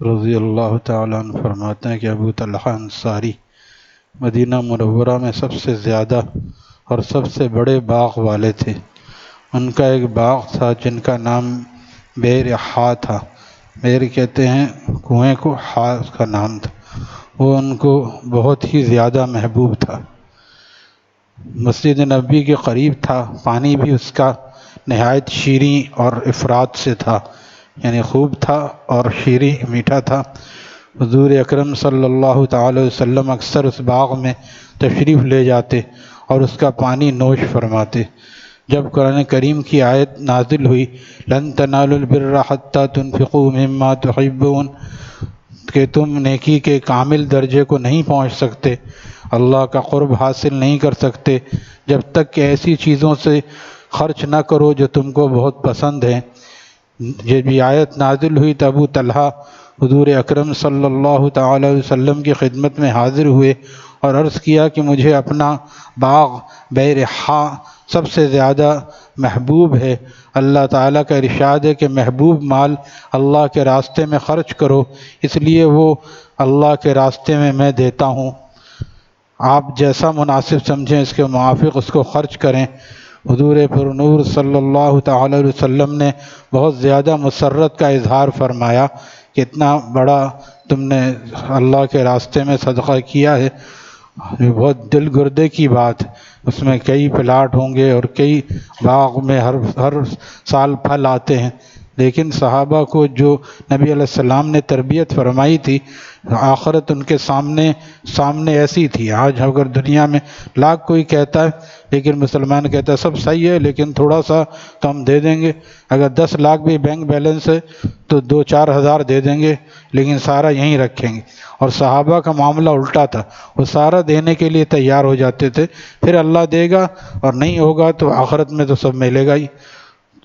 رضی اللہ تعالیٰ عنہ فرماتے ہیں کہ ابو طلحہ انصاری مدینہ منورہ میں سب سے زیادہ اور سب سے بڑے باغ والے تھے۔ ان کا ایک باغ تھا جن کا نام بئر حا تھا۔ بئر کہتے ہیں کنویں کو، حا اس کا نام تھا۔ وہ ان کو بہت ہی زیادہ محبوب تھا۔ مسجد نبوی کے قریب تھا، پانی بھی اس کا نہایت شیریں اور افراد سے تھا، یعنی خوب تھا اور شیریں میٹھا تھا۔ حضور اکرم صلی اللہ تعالی وسلم اکثر اس باغ میں تشریف لے جاتے اور اس کا پانی نوش فرماتے۔ جب قرآن کریم کی آیت نازل ہوئی لن تنالوا البر حتی تنفقوا مما تحبون، کہ تم نیکی کے کامل درجے کو نہیں پہنچ سکتے، اللہ کا قرب حاصل نہیں کر سکتے جب تک کہ ایسی چیزوں سے خرچ نہ کرو جو تم کو بہت پسند ہیں۔ جب یہ آیت نازل ہوئی تو ابو طلحہ حضور اکرم صلی اللہ تعالی علیہ وسلم کی خدمت میں حاضر ہوئے اور عرض کیا کہ مجھے اپنا باغ بئر حا سب سے زیادہ محبوب ہے۔ اللہ تعالیٰ کا ارشاد ہے کہ محبوب مال اللہ کے راستے میں خرچ کرو، اس لیے وہ اللہ کے راستے میں دیتا ہوں، آپ جیسا مناسب سمجھیں اس کے موافق اس کو خرچ کریں۔ حضور پر نور صلی اللہ تعالی علیہ وسلم نے بہت زیادہ مسرت کا اظہار فرمایا کہ اتنا بڑا تم نے اللہ کے راستے میں صدقہ کیا ہے، یہ بہت دل گردے کی بات ہے۔ اس میں کئی پلاٹ ہوں گے اور کئی باغ میں ہر سال پھل آتے ہیں، لیکن صحابہ کو جو نبی علیہ السلام نے تربیت فرمائی تھی، آخرت ان کے سامنے ایسی تھی۔ آج اگر دنیا میں لاکھ کوئی کہتا ہے لیکن مسلمان کہتا ہے سب صحیح ہے لیکن تھوڑا سا تو ہم دے دیں گے، اگر 10 لاکھ بھی بینک بیلنس ہے تو 2-4 ہزار دے دیں گے لیکن سارا یہیں رکھیں گے۔ اور صحابہ کا معاملہ الٹا تھا، وہ سارا دینے کے لیے تیار ہو جاتے تھے، پھر اللہ دے گا اور نہیں ہوگا تو آخرت میں تو سب ملے گا ہی۔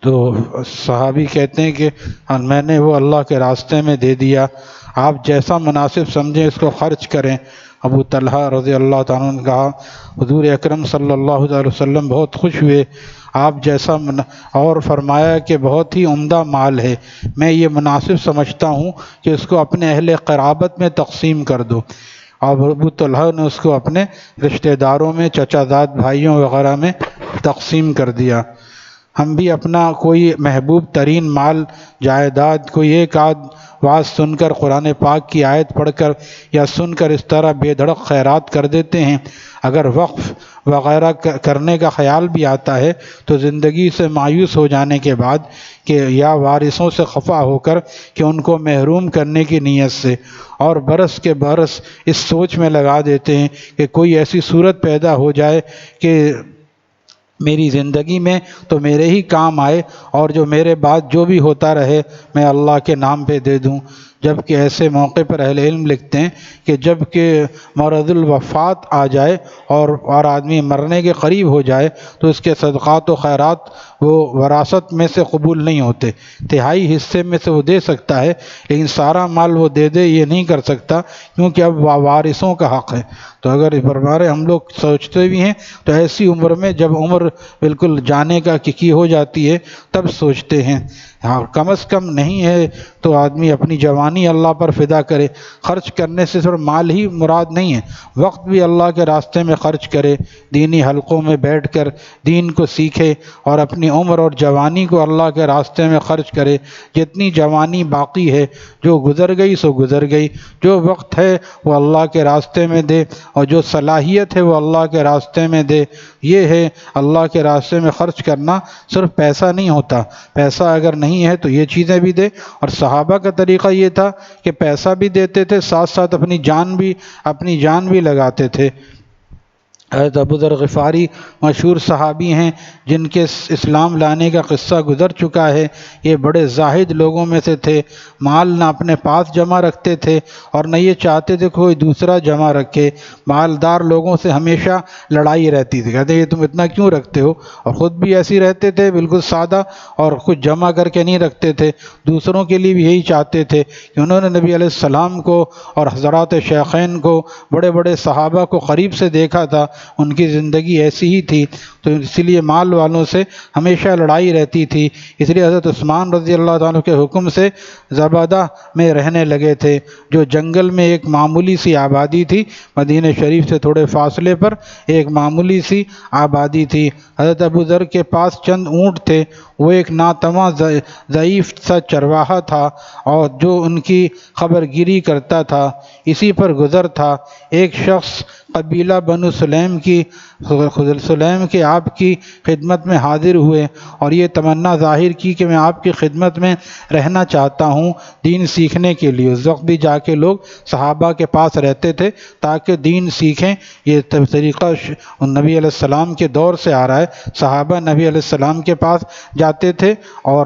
تو صحابی کہتے ہیں کہ میں نے وہ اللہ کے راستے میں دے دیا، آپ جیسا مناسب سمجھیں اس کو خرچ کریں۔ ابو طلحہ رضی اللہ تعالیٰ عنہ نے کہا حضور اکرم صلی اللہ علیہ وسلم بہت خوش ہوئے، آپ جیسا اور فرمایا کہ بہت ہی عمدہ مال ہے، میں یہ مناسب سمجھتا ہوں کہ اس کو اپنے اہل قرابت میں تقسیم کر دو۔ اور ابو طلحہ نے اس کو اپنے رشتہ داروں میں، چچا زاد بھائیوں وغیرہ میں تقسیم کر دیا۔ ہم بھی اپنا کوئی محبوب ترین مال جائیداد، کوئی ایک آدھ واز سن کر، قرآن پاک کی آیت پڑھ کر یا سن کر اس طرح بے دھڑک خیرات کر دیتے ہیں۔ اگر وقف وغیرہ کرنے کا خیال بھی آتا ہے تو زندگی سے مایوس ہو جانے کے بعد کہ یا وارثوں سے خفا ہو کر کہ ان کو محروم کرنے کی نیت سے، اور برس کے برس اس سوچ میں لگا دیتے ہیں کہ کوئی ایسی صورت پیدا ہو جائے کہ میری زندگی میں تو میرے ہی کام آئے اور جو میرے بعد جو بھی ہوتا رہے میں اللہ کے نام پہ دے دوں۔ جبکہ ایسے موقع پر اہل علم لکھتے ہیں کہ جب کہ مرض الوفات آ جائے اور آدمی مرنے کے قریب ہو جائے تو اس کے صدقات و خیرات وہ وراثت میں سے قبول نہیں ہوتے، تہائی حصے میں سے وہ دے سکتا ہے لیکن سارا مال وہ دے دے یہ نہیں کر سکتا، کیونکہ اب وارثوں کا حق ہے۔ تو اگر بارے ہم لوگ سوچتے بھی ہیں تو ایسی عمر میں جب عمر بالکل جانے کا کی ہو جاتی ہے تب سوچتے ہیں۔ ہاں کم از کم نہیں ہے تو آدمی اپنی جوانی اللہ پر فدا کرے۔ خرچ کرنے سے صرف مال ہی مراد نہیں ہے، وقت بھی اللہ کے راستے میں خرچ کرے، دینی حلقوں میں بیٹھ کر دین کو سیکھے اور اپنی عمر اور جوانی کو اللہ کے راستے میں خرچ کرے۔ جتنی جوانی باقی ہے، جو گزر گئی سو گزر گئی، جو وقت ہے وہ اللہ کے راستے میں دے اور جو صلاحیت ہے وہ اللہ کے راستے میں دے۔ یہ ہے اللہ کے راستے میں خرچ کرنا، صرف پیسہ نہیں ہوتا، پیسہ اگر نہیں ہے تو یہ چیزیں بھی دے۔ اور صحابہ کا طریقہ یہ تھا کہ پیسہ بھی دیتے تھے، ساتھ ساتھ اپنی جان بھی لگاتے تھے۔ حضرت ابو ذر غفاری مشہور صحابی ہیں جن کے اسلام لانے کا قصہ گزر چکا ہے۔ یہ بڑے زاہد لوگوں میں سے تھے، مال نہ اپنے پاس جمع رکھتے تھے اور نہ یہ چاہتے تھے کوئی دوسرا جمع رکھے۔ مالدار لوگوں سے ہمیشہ لڑائی رہتی تھی، کہتے یہ تم اتنا کیوں رکھتے ہو، اور خود بھی ایسے رہتے تھے بالکل سادہ اور کچھ جمع کر کے نہیں رکھتے تھے۔ دوسروں کے لیے بھی یہی چاہتے تھے کہ انہوں نے نبی علیہ السلام کو اور حضرات شیخین کو، بڑے بڑے صحابہ کو قریب سے دیکھا تھا ان کی زندگی ایسی ہی تھی، تو اس لیے مال والوں سے ہمیشہ لڑائی رہتی تھی، اس لیے حضرت عثمان رضی اللہ تعالیٰ کے حکم سے زبادہ میں رہنے لگے تھے، جو جنگل میں ایک معمولی سی آبادی تھی، مدینہ شریف سے تھوڑے فاصلے پر ایک معمولی سی آبادی تھی۔ حضرت ابو ذر کے پاس چند اونٹ تھے، وہ ایک ناتواں ضعیف سا چرواہا تھا اور جو ان کی خبر گیری کرتا تھا، اسی پر گزر تھا۔ ایک شخص قبیلہ بنو سلیم کے آپ کی خدمت میں حاضر ہوئے اور یہ تمنا ظاہر کی کہ میں آپ کی خدمت میں رہنا چاہتا ہوں دین سیکھنے کے لیے۔ اس وقت بھی جا کے لوگ صحابہ کے پاس رہتے تھے تاکہ دین سیکھیں، یہ طریقہ نبی علیہ السلام کے دور سے آ رہا ہے۔ صحابہ نبی علیہ السلام کے پاس جاتے تھے اور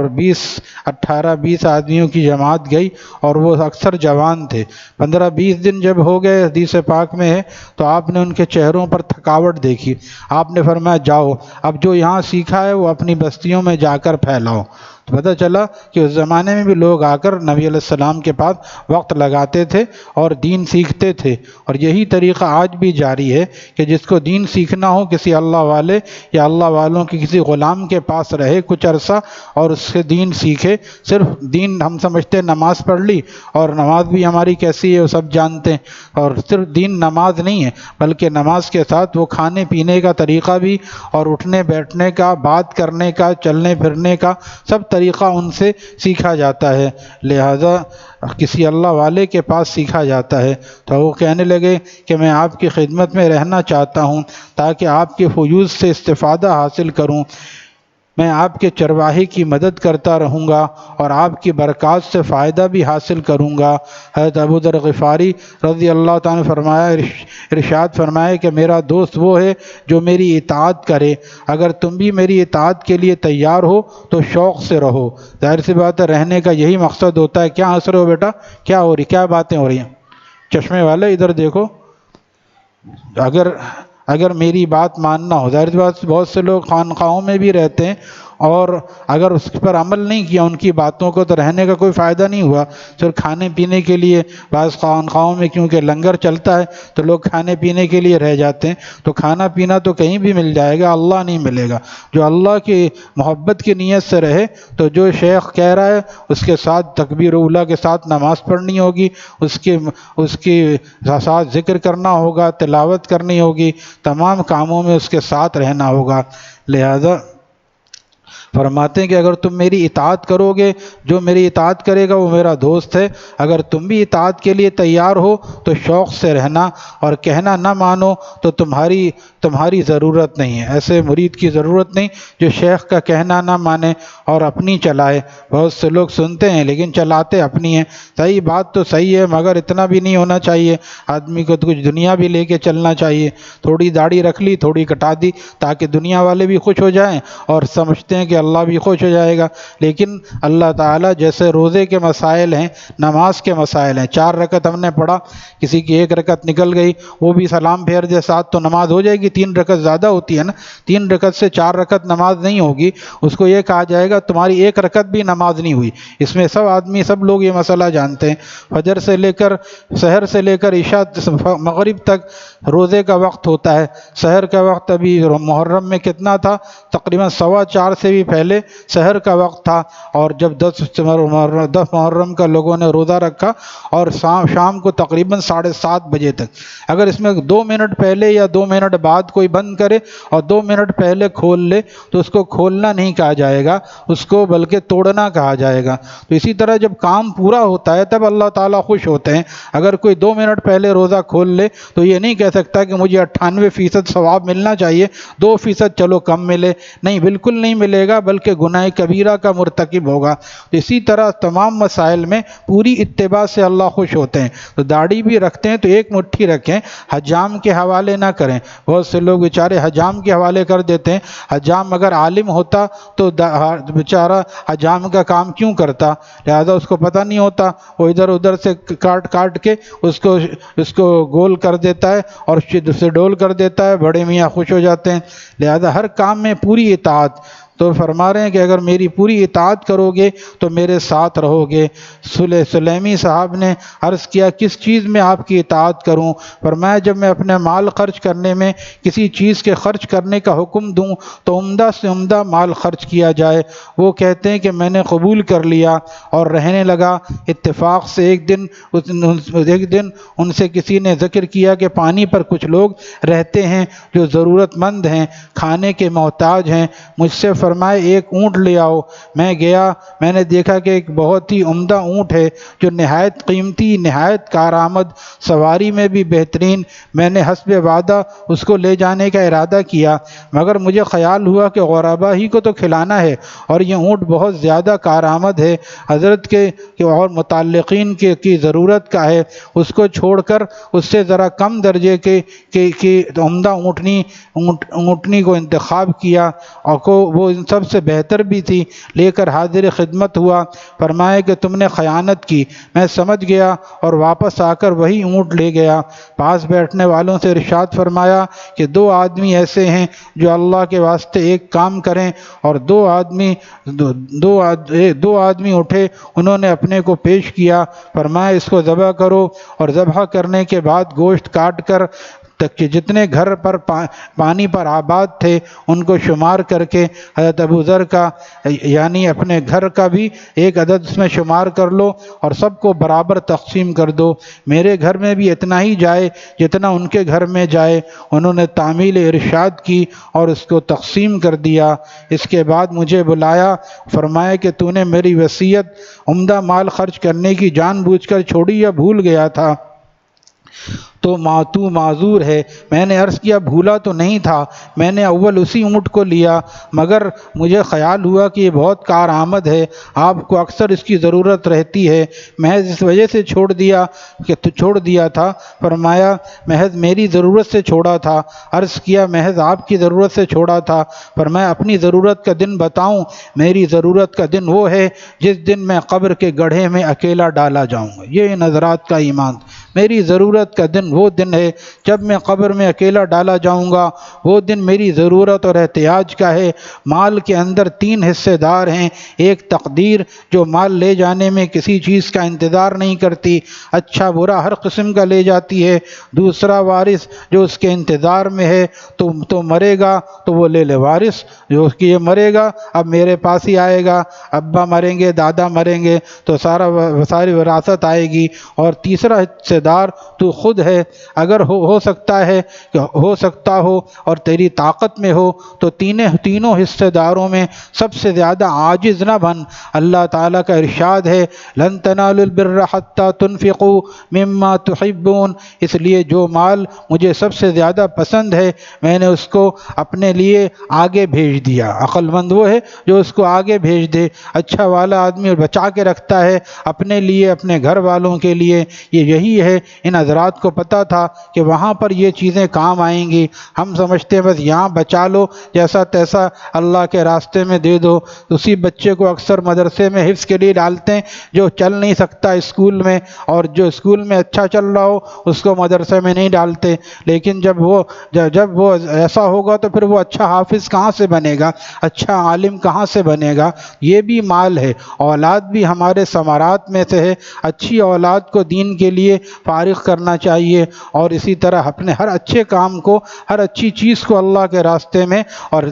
18-20 آدمیوں کی جماعت گئی اور وہ اکثر جوان تھے۔ 15-20 دن جب ہو گئے، حدیث پاک میں ہے، تو آپ نے ان کے چہروں پر تھکاوٹ دیکھی۔ آپ نے فرمایا جاؤ، اب جو یہاں سیکھا ہے وہ اپنی بستیوں میں جا کر پھیلاؤ۔ تو پتہ چلا کہ اس زمانے میں بھی لوگ آ کر نبی علیہ السلام کے پاس وقت لگاتے تھے اور دین سیکھتے تھے، اور یہی طریقہ آج بھی جاری ہے کہ جس کو دین سیکھنا ہو کسی اللہ والے یا اللہ والوں کے کسی غلام کے پاس رہے کچھ عرصہ اور اس سے دین سیکھے۔ صرف دین ہم سمجھتے نماز پڑھ لی، اور نماز بھی ہماری کیسی ہے وہ سب جانتے ہیں، اور صرف دین نماز نہیں ہے بلکہ نماز کے ساتھ وہ کھانے پینے کا طریقہ بھی، اور اٹھنے بیٹھنے کا، بات کرنے کا، چلنے پھرنے کا سب طریقہ ان سے سیکھا جاتا ہے، لہذا کسی اللہ والے کے پاس سیکھا جاتا ہے۔ تو وہ کہنے لگے کہ میں آپ کی خدمت میں رہنا چاہتا ہوں تاکہ آپ کے فیوض سے استفادہ حاصل کروں، میں آپ کے چرواہے کی مدد کرتا رہوں گا اور آپ کی برکات سے فائدہ بھی حاصل کروں گا۔ حضرت ابو ذر غفاری رضی اللہ تعالیٰ نے ارشاد فرمایا کہ میرا دوست وہ ہے جو میری اطاعت کرے، اگر تم بھی میری اطاعت کے لیے تیار ہو تو شوق سے رہو۔ ظاہر سی بات ہے، رہنے کا یہی مقصد ہوتا ہے۔ کیا ہنس رہے ہو بیٹا؟ کیا باتیں ہو رہی ہیں؟ چشمے والے ادھر دیکھو۔ اگر میری بات ماننا ہو، ظاہر بات بہت سے لوگ خانقاہوں میں بھی رہتے ہیں اور اگر اس پر عمل نہیں کیا ان کی باتوں کو تو رہنے کا کوئی فائدہ نہیں ہوا۔ صرف کھانے پینے کے لیے بعض خانقاہوں میں کیونکہ لنگر چلتا ہے تو لوگ کھانے پینے کے لیے رہ جاتے ہیں، تو کھانا پینا تو کہیں بھی مل جائے گا، اللہ نہیں ملے گا۔ جو اللہ کی محبت کی نیت سے رہے تو جو شیخ کہہ رہا ہے اس کے ساتھ تکبیر اولیٰ کے ساتھ نماز پڑھنی ہوگی، اس کے ساتھ ذکر کرنا ہوگا، تلاوت کرنی ہوگی، تمام کاموں میں اس کے ساتھ رہنا ہوگا۔ لہذا فرماتے ہیں کہ اگر تم میری اطاعت کرو گے، جو میری اطاعت کرے گا وہ میرا دوست ہے، اگر تم بھی اطاعت کے لیے تیار ہو تو شوق سے رہنا، اور کہنا نہ مانو تو تمہاری ضرورت نہیں ہے۔ ایسے مرید کی ضرورت نہیں جو شیخ کا کہنا نہ مانے اور اپنی چلائے۔ بہت سے لوگ سنتے ہیں لیکن چلاتے اپنی ہیں۔ صحیح بات تو صحیح ہے، مگر اتنا بھی نہیں ہونا چاہیے، آدمی کو تو کچھ دنیا بھی لے کے چلنا چاہیے۔ تھوڑی داڑھی رکھ لی، تھوڑی کٹا دی تاکہ دنیا والے بھی خوش ہو جائیں اور سمجھتے ہیں کہ اللہ بھی خوش ہو جائے گا۔ لیکن اللہ تعالیٰ جیسے روزے کے مسائل ہیں، نماز کے مسائل ہیں، 4 رکعت ہم نے پڑھا، کسی کی 1 رکعت نکل گئی، وہ بھی سلام پھیر دے ساتھ تو نماز ہو جائے گی۔ 3 رکعت زیادہ ہوتی ہے نا، 3 رکعت سے 4 رکعت نماز نہیں ہوگی، اس کو یہ کہا جائے گا تمہاری 1 رکعت بھی نماز نہیں ہوئی۔ اس میں سب لوگ یہ مسئلہ جانتے ہیں۔ فجر سے لے کر سحر سے لے کر عشاء مغرب تک روزے کا وقت ہوتا ہے۔ سحر کا وقت ابھی محرم میں کتنا تھا؟ تقریباً 4:15 سے بھی پہلے سحر کا وقت تھا، اور جب 10 محرم کا لوگوں نے روزہ رکھا اور شام کو تقریباً 7:30 بجے تک، اگر اس میں 2 منٹ پہلے یا 2 منٹ بعد کوئی بند کرے اور 2 منٹ پہلے کھول لے تو اس کو کھولنا نہیں کہا جائے گا، اس کو بلکہ توڑنا کہا جائے گا۔ تو اسی طرح جب کام پورا ہوتا ہے تب اللہ تعالیٰ خوش ہوتے ہیں۔ اگر کوئی 2 منٹ پہلے روزہ کھول لے تو یہ نہیں کہہ سکتا کہ مجھے 98% ثواب ملنا چاہیے، 2% چلو کم ملے، نہیں، بالکل نہیں ملے گا، بلکہ گناہ کبیرہ کا مرتکب ہوگا۔ اسی طرح تمام مسائل میں پوری اتباع سے اللہ خوش ہوتے ہیں۔ تو داڑھی بھی رکھتے ہیں تو 1 مٹھی رکھیں، حجام کے حوالے نہ کریں۔ بہت سے لوگ بیچارے حجام کے حوالے کر دیتے ہیں۔ حجام اگر عالم ہوتا تو بیچارہ حجام کا کام کیوں کرتا؟ لہذا اس کو پتہ نہیں ہوتا، وہ ادھر ادھر سے کاٹ کے اس کو گول کر دیتا ہے اور اسے ڈول کر دیتا ہے، بڑے میاں خوش ہو جاتے ہیں۔ لہذا ہر کام میں پوری اطاعت، تو فرما رہے ہیں کہ اگر میری پوری اطاعت کرو گے تو میرے ساتھ رہو گے۔ سلیمی صاحب نے عرض کیا کس چیز میں آپ کی اطاعت کروں؟ فرمایا جب میں اپنے مال خرچ کرنے میں کسی چیز کے خرچ کرنے کا حکم دوں تو عمدہ سے عمدہ مال خرچ کیا جائے۔ وہ کہتے ہیں کہ میں نے قبول کر لیا اور رہنے لگا۔ اتفاق سے ایک دن ان سے کسی نے ذکر کیا کہ پانی پر کچھ لوگ رہتے ہیں جو ضرورت مند ہیں، کھانے کے محتاج ہیں۔ مجھ سے فرمائے ایک اونٹ لے آؤ۔ میں گیا، میں نے دیکھا کہ ایک بہت ہی عمدہ اونٹ ہے جو نہایت قیمتی، نہایت کارآمد، سواری میں بھی بہترین۔ میں نے حسب وعدہ اس کو لے جانے کا ارادہ کیا، مگر مجھے خیال ہوا کہ غربا ہی کو تو کھلانا ہے اور یہ اونٹ بہت زیادہ کارآمد ہے، حضرت کے اور متعلقین کی ضرورت کا ہے، اس کو چھوڑ کر اس سے ذرا کم درجے کی عمدہ اونٹنی کو انتخاب کیا اور وہ ان سب سے بہتر بھی تھی، لے کر حاضر خدمت ہوا۔ فرمایا کہ تم نے خیانت کی۔ میں سمجھ گیا اور واپس آ کر وہی اونٹ لے گیا۔ پاس بیٹھنے والوں سے ارشاد فرمایا کہ دو آدمی ایسے ہیں جو اللہ کے واسطے ایک کام کریں، اور دو آدمی اٹھے، انہوں نے اپنے کو پیش کیا۔ فرمایا اس کو ذبح کرو، اور ذبح کرنے کے بعد گوشت کاٹ کر تک کہ جتنے گھر پر پانی پر آباد تھے ان کو شمار کر کے حضرت ابو ذر کا یعنی اپنے گھر کا بھی ایک عدد اس میں شمار کر لو اور سب کو برابر تقسیم کر دو، میرے گھر میں بھی اتنا ہی جائے جتنا ان کے گھر میں جائے۔ انہوں نے تعمیل ارشاد کی اور اس کو تقسیم کر دیا۔ اس کے بعد مجھے بلایا، فرمایا کہ تو نے میری وصیت عمدہ مال خرچ کرنے کی جان بوجھ کر چھوڑی یا بھول گیا تھا؟ تو معذور ہے۔ میں نے عرض کیا بھولا تو نہیں تھا، میں نے اول اسی اونٹ کو لیا، مگر مجھے خیال ہوا کہ یہ بہت کارآمد ہے، آپ کو اکثر اس کی ضرورت رہتی ہے، محض اس وجہ سے چھوڑ دیا تھا۔ فرمایا محض میری ضرورت سے چھوڑا تھا۔ عرض کیا محض آپ کی ضرورت سے چھوڑا تھا؟ فرمایا اپنی ضرورت کا دن بتاؤں؟ میری ضرورت کا دن وہ ہے جس دن میں قبر کے گڑھے میں اکیلا ڈالا جاؤں گا۔ یہ نظرات کا ایمان۔ میری ضرورت کا دن وہ دن ہے جب میں قبر میں اکیلا ڈالا جاؤں گا، وہ دن میری ضرورت اور احتیاج کا ہے۔ مال کے اندر 3 حصے دار ہیں، ایک تقدیر جو مال لے جانے میں کسی چیز کا انتظار نہیں کرتی، اچھا برا ہر قسم کا لے جاتی ہے، دوسرا وارث جو اس کے انتظار میں ہے، تو مرے گا تو وہ لے لے، وارث جو اس کی یہ مرے گا اب میرے پاس ہی آئے گا، ابا مریں گے، دادا مریں گے تو ساری وراثت آئے گی، اور تیسرا حصے دار تو خود ہے۔ اگر ہو سکتا ہو اور تیری طاقت میں ہو تو تینوں حصے داروں میں سب سے زیادہ عاجز نہ بن۔ اللہ تعالیٰ کا ارشاد ہے لن تنالوا البر حتى تنفقوا مما تحبون، اس لیے جو مال مجھے سب سے زیادہ پسند ہے میں نے اس کو اپنے لیے آگے بھیج دیا۔ عقل مند وہ ہے جو اس کو آگے بھیج دے۔ اچھا والا آدمی بچا کے رکھتا ہے اپنے لیے، اپنے گھر والوں کے لیے۔ یہی ہے، ان حضرات کو پتہ تھا کہ وہاں پر یہ چیزیں کام آئیں گی۔ ہم سمجھتے ہیں بس یہاں بچا لو، جیسا تیسا اللہ کے راستے میں دے دو۔ اسی بچے کو اکثر مدرسے میں حفظ کے لیے ڈالتے ہیں جو چل نہیں سکتا اسکول میں، اور جو اسکول میں اچھا چل رہا ہو اس کو مدرسے میں نہیں ڈالتے، لیکن جب وہ ایسا ہوگا تو پھر وہ اچھا حافظ کہاں سے بنے گا، اچھا عالم کہاں سے بنے گا؟ یہ بھی مال ہے، اولاد بھی ہمارے ثمرات میں سے ہے۔ اچھی اولاد کو دین کے لیے فارغ کرنا چاہیے، اور اسی طرح اپنے ہر اچھے کام کو، ہر اچھی چیز کو اللہ کے راستے میں، اور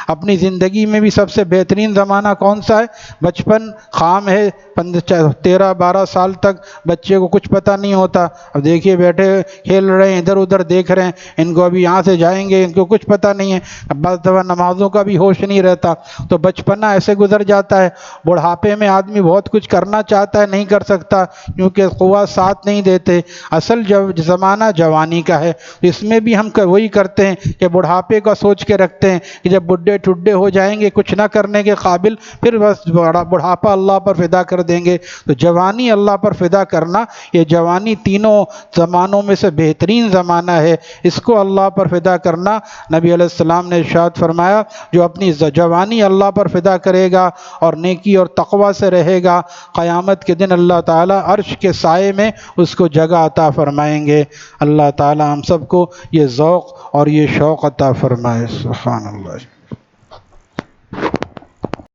اپنی زندگی میں بھی سب سے بہترین زمانہ کون سا ہے؟ بچپن خام ہے، 13-12 سال تک بچے کو کچھ پتہ نہیں ہوتا۔ اب دیکھیے بیٹھے کھیل رہے ہیں، ادھر ادھر دیکھ رہے ہیں، ان کو ابھی یہاں سے جائیں گے، ان کو کچھ پتہ نہیں ہے، اب بعض دفعہ نمازوں کا بھی ہوش نہیں رہتا، تو بچپنا ایسے گزر جاتا ہے۔ بڑھاپے میں آدمی بہت کچھ کرنا چاہتا ہے، نہیں کر سکتا کیونکہ قوت ساتھ نہیں دیتے۔ اصل زمانہ جوانی کا ہے، اس میں بھی ہم وہی کرتے ہیں کہ بڑھاپے کا سوچ کے رکھتے ہیں کہ جب بڈھے ٹھڈے ہو جائیں گے کچھ نہ کرنے کے قابل، پھر بس بڑھاپا اللہ پر فدا کر دیں گے۔ تو جوانی اللہ پر فدا کرنا، یہ جوانی تینوں زمانوں میں سے بہترین زمانہ ہے، اس کو اللہ پر فدا کرنا۔ نبی علیہ السلام نے ارشاد فرمایا جو اپنی جوانی اللہ پر فدا کرے گا اور نیکی اور تقوی سے رہے گا، قیامت کے دن اللہ تعالیٰ عرش کے سائے میں اس کو جگہ عطا فرمائیں گے۔ اللہ تعالیٰ ہم سب کو یہ ذوق اور یہ شوق عطا فرمائے۔ سبحان اللہ۔